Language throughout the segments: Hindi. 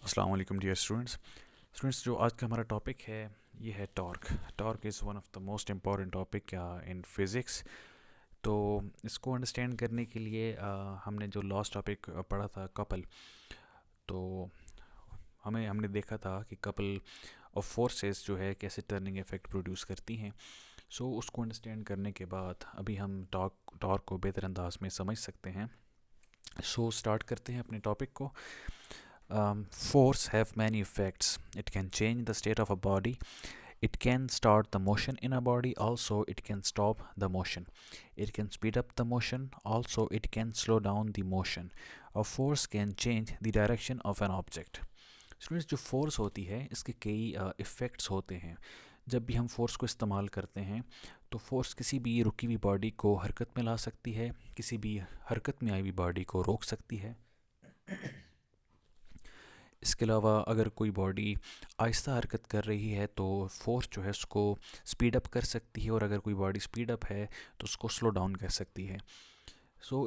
अस्सलाम वालेकुम डियर स्टूडेंट्स जो आज का हमारा टॉपिक है ये है torque. Torque is one of the most important topic in physics. तो इसको अंडरस्टैंड करने के लिए हमने जो लास्ट टॉपिक पढ़ा था कपल, तो हमने देखा था कि कपल ऑफ फोर्सेस जो है कैसे टर्निंग इफेक्ट प्रोड्यूस करती हैं। उसको अंडरस्टैंड करने के बाद अभी हम टॉर्क टॉर्क को बेहतर अंदाज में समझ सकते हैं। स्टार्ट करते हैं अपने टॉपिक को। Force have many effects. It can change the state of a body. It can start the motion in a body. Also, it can stop the motion. It can speed up the motion. Also, it can slow down the motion. A force can change the direction of an object. Students, जो फोर्स होती है इसके कई इफ़ेक्ट्स होते हैं। जब भी हम फोर्स को इस्तेमाल करते हैं तो फोर्स किसी भी रुकी हुई बॉडी को हरकत में ला सकती है, किसी भी हरकत में आई हुई बॉडी को रोक सकती है। इसके अलावा अगर कोई बॉडी आहिस्ता हरकत कर रही है तो फोर्स जो है उसको स्पीड अप कर सकती है, और अगर कोई बॉडी स्पीड अप है तो उसको स्लो डाउन कर सकती है।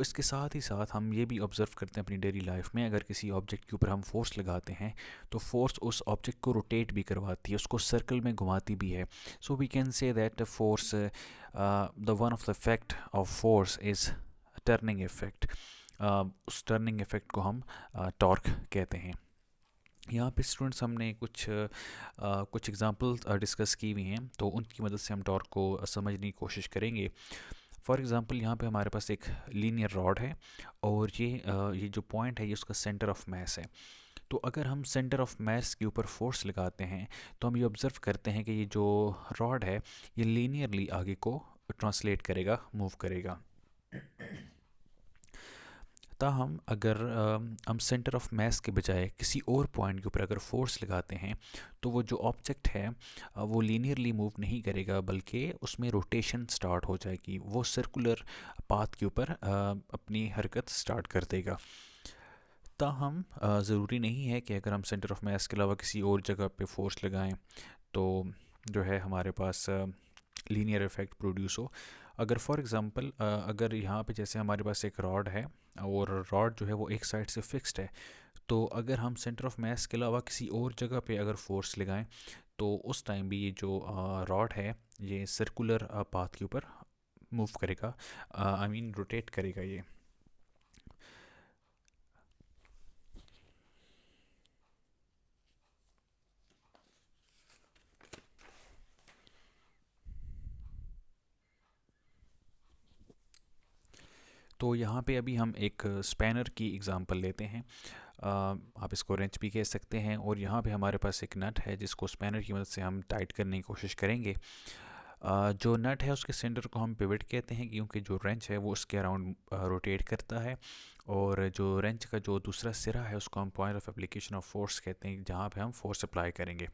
इसके साथ ही साथ हम ये भी ऑब्ज़र्व करते हैं अपनी डेली लाइफ में, अगर किसी ऑब्जेक्ट के ऊपर हम फोर्स लगाते हैं तो फोर्स उस ऑब्जेक्ट को रोटेट भी करवाती है, उसको सर्कल में घुमाती भी है। We can say that force the one of the effect of force is turning effect. उस टर्निंग इफेक्ट को हम टॉर्क कहते हैं। यहाँ पे स्टूडेंट्स हमने कुछ एग्जांपल्स डिस्कस की हुई हैं, तो उनकी मदद से हम टॉर्क को समझने की कोशिश करेंगे। फॉर एग्ज़ाम्पल यहाँ पे हमारे पास एक लीनियर रॉड है, और ये जो पॉइंट है ये उसका सेंटर ऑफ मास है। तो अगर हम सेंटर ऑफ मास के ऊपर फोर्स लगाते हैं तो हम ये ऑब्ज़र्व करते हैं कि ये जो रॉड है ये लीनियरली आगे को ट्रांसलेट करेगा, मूव करेगा। ताहम अगर हम सेंटर ऑफ मास के बजाय किसी और पॉइंट के ऊपर अगर फोर्स लगाते हैं तो वो जो ऑब्जेक्ट है वो लीनियरली मूव नहीं करेगा, बल्कि उसमें रोटेशन स्टार्ट हो जाएगी, वो सर्कुलर पाथ के ऊपर अपनी हरकत स्टार्ट कर देगा। ताहम ज़रूरी नहीं है कि अगर हम सेंटर ऑफ मास के अलावा किसी और जगह पे फोर्स लगाएं तो जो है हमारे पास लीनियर इफेक्ट प्रोड्यूस हो। अगर फॉर एग्ज़ाम्पल अगर यहाँ पे जैसे हमारे पास एक रॉड है और रॉड जो है वो एक साइड से फिक्स्ड है, तो अगर हम सेंटर ऑफ मास के अलावा किसी और जगह पे अगर फोर्स लगाएं तो उस टाइम भी ये जो रॉड है ये सर्कुलर पाथ के ऊपर मूव करेगा, आई मीन रोटेट करेगा ये। तो यहाँ पे अभी हम एक स्पैनर की एग्ज़ाम्पल लेते हैं। आप इसको रेंच भी कह सकते हैं, और यहाँ पे हमारे पास एक नट है जिसको स्पैनर की मदद से हम टाइट करने की कोशिश करेंगे। जो नट है उसके सेंटर को हम पिवट कहते हैं, क्योंकि जो रेंच है वो उसके अराउंड रोटेट करता है, और जो रेंच का जो दूसरा सिरा है उसको हम point of application of force कहते हैं, जहाँ पे हम फोर्स अप्लाई करेंगे।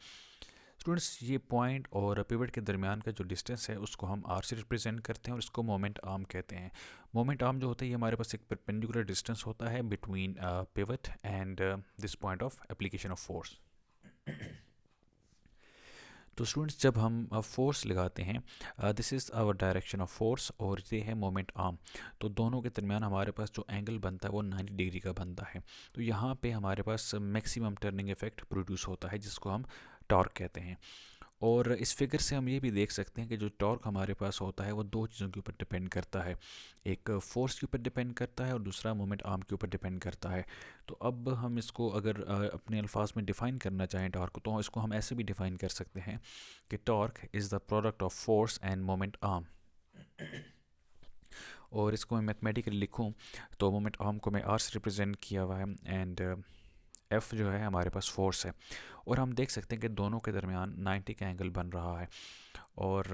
स्टूडेंट्स, ये पॉइंट और पिवट के दरमियान का जो डिस्टेंस है उसको हम आर से रिप्रेजेंट करते हैं, और इसको मोमेंट आर्म कहते हैं। मोमेंट आर्म जो होता है ये हमारे पास एक परपेंडिकुलर डिस्टेंस होता है between pivot and this point of application of force. तो स्टूडेंट्स, जब हम फोर्स लगाते हैं this is our direction of force, और ये है मोमेंट आर्म। तो दोनों के दरमियान हमारे पास जो एंगल बनता है वो 90 डिग्री का बनता है। तो यहाँ पे हमारे पास मैक्सिमम टर्निंग इफेक्ट प्रोड्यूस होता है, जिसको हम टॉर्क कहते हैं। और इस फिगर से हम ये भी देख सकते हैं कि जो टॉर्क हमारे पास होता है वो दो चीज़ों के ऊपर डिपेंड करता है, एक फोर्स के ऊपर डिपेंड करता है और दूसरा मोमेंट आर्म के ऊपर डिपेंड करता है। तो अब हम इसको अगर अपने अल्फाज में डिफ़ाइन करना चाहें टॉर्क को, तो इसको हम ऐसे भी डिफ़ाइन कर सकते हैं कि torque is the product of force end moment arm. और इसको मैं मैथमेटिकली लिखूं तो मोमेंट आर्म को मैं आर से रिप्रेजेंट किया हुआ है, एंड एफ़ जो है हमारे पास फोर्स है। और हम देख सकते हैं कि दोनों के दरमियान 90 का एंगल बन रहा है, और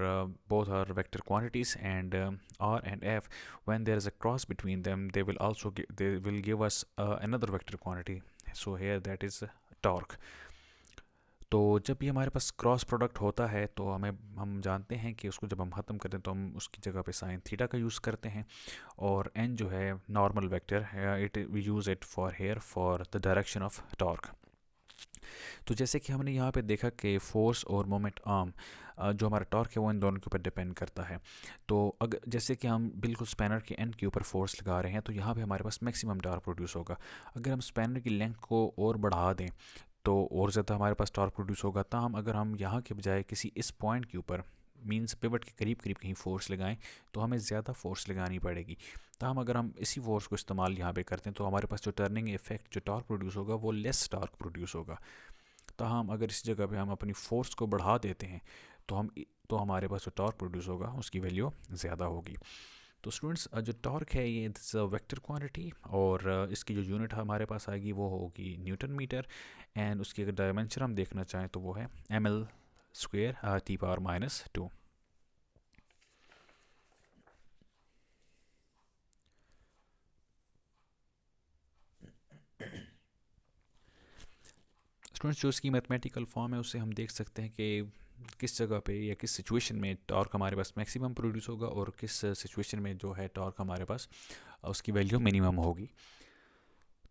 both are vector quantities, and r and f when there is a cross between them they will give us another vector quantity, so here that is torque. तो जब भी हमारे पास क्रॉस प्रोडक्ट होता है तो हम जानते हैं कि उसको जब हम ख़त्म करते हैं तो हम उसकी जगह पे साइन थीटा का यूज़ करते हैं, और एन जो है नॉर्मल वेक्टर है, it we use it for here for the direction of torque. तो जैसे कि हमने यहाँ पे देखा कि फोर्स और मोमेंट आर्म जो हमारा टॉर्क है वो इन दोनों के ऊपर डिपेंड करता है। तो अगर जैसे कि हम बिल्कुल स्पैनर के एंड के ऊपर फोर्स लगा रहे हैं तो यहाँ पे हमारे पास मैक्सिमम टॉर्क प्रोड्यूस होगा। अगर हम स्पैनर की लेंथ को और बढ़ा दें तो और ज़्यादा हमारे पास टॉर्क प्रोड्यूस होगा। ताहम अगर हम यहाँ के बजाय किसी इस पॉइंट के ऊपर मींस पिवट के करीब करीब कहीं फोर्स लगाएं तो हमें ज़्यादा फोर्स लगानी पड़ेगी। ताहम अगर हम इसी फोर्स को इस्तेमाल यहाँ पे करते हैं तो हमारे पास जो टर्निंग इफेक्ट जो टॉर्क प्रोड्यूस होगा वो लेस टॉर्क प्रोड्यूस होगा। ताहम अगर इस जगह पे हम अपनी फोर्स को बढ़ा देते हैं तो हमारे पास जो टॉर्क प्रोड्यूस होगा उसकी वैल्यू ज़्यादा होगी। तो स्टूडेंट्स जो टॉर्क है ये इट्स अ वेक्टर क्वांटिटी और इसकी जो यूनिट हमारे पास आएगी वो होगी न्यूटन मीटर। एंड उसकी अगर डायमेंशन हम देखना चाहें तो वो है ml square T power minus 2। Students जो इसकी मैथमेटिकल फॉर्म है उससे हम देख सकते हैं कि किस जगह पे या किस सिचुएशन में टॉर्क हमारे पास मैक्सिमम प्रोड्यूस होगा और किस सिचुएशन में जो है टॉर्क हमारे पास उसकी वैल्यू मिनिमम होगी।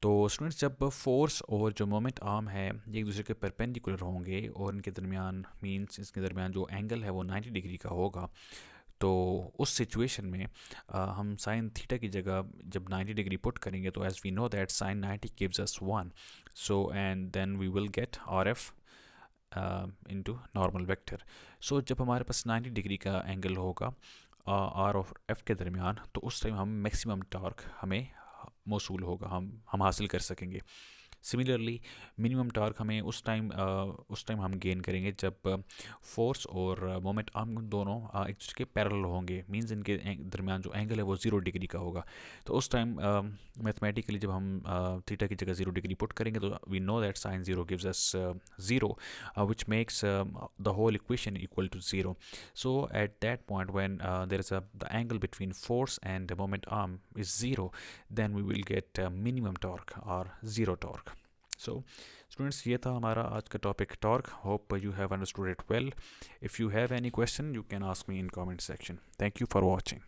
तो स्टूडेंट्स जब फोर्स और जो मोमेंट आर्म है ये एक दूसरे के परपेंडिकुलर होंगे और इनके दरमियान मींस इसके दरमियान जो एंगल है वो 90 डिग्री का होगा, तो उस सिचुएशन में हम साइन थीटा की जगह जब 90 डिग्री पुट करेंगे तो as we know that sine 90 gives us 1, so and then we will get R F into normal vector. So जब हमारे पास 90 डिग्री का एंगल होगा आर और एफ के दरमियान तो उस टाइम हम मैक्सिमम टॉर्क हमें मौसूल होगा, हम हासिल कर सकेंगे। सिमिलरली मिनिमम टॉर्क हमें उस टाइम हम गेन करेंगे जब फोर्स और मोमेंट आर्म दोनों एक दूसरे के पैरेलल होंगे, मींस इनके दरमियान जो एंगल है वो 0 डिग्री का होगा। तो उस टाइम मैथमेटिकली जब हम थीटा की जगह 0 डिग्री पुट करेंगे तो we know that sine 0 gives us 0 which makes the whole equation equal to 0. So at that point when there is the angle between force and the moment arm is 0, then we will get minimum torque or zero torque. So students ये था हमारा आज का topic torque. Hope you have understood it well. If you have any question you can ask me in comment section. Thank you for watching.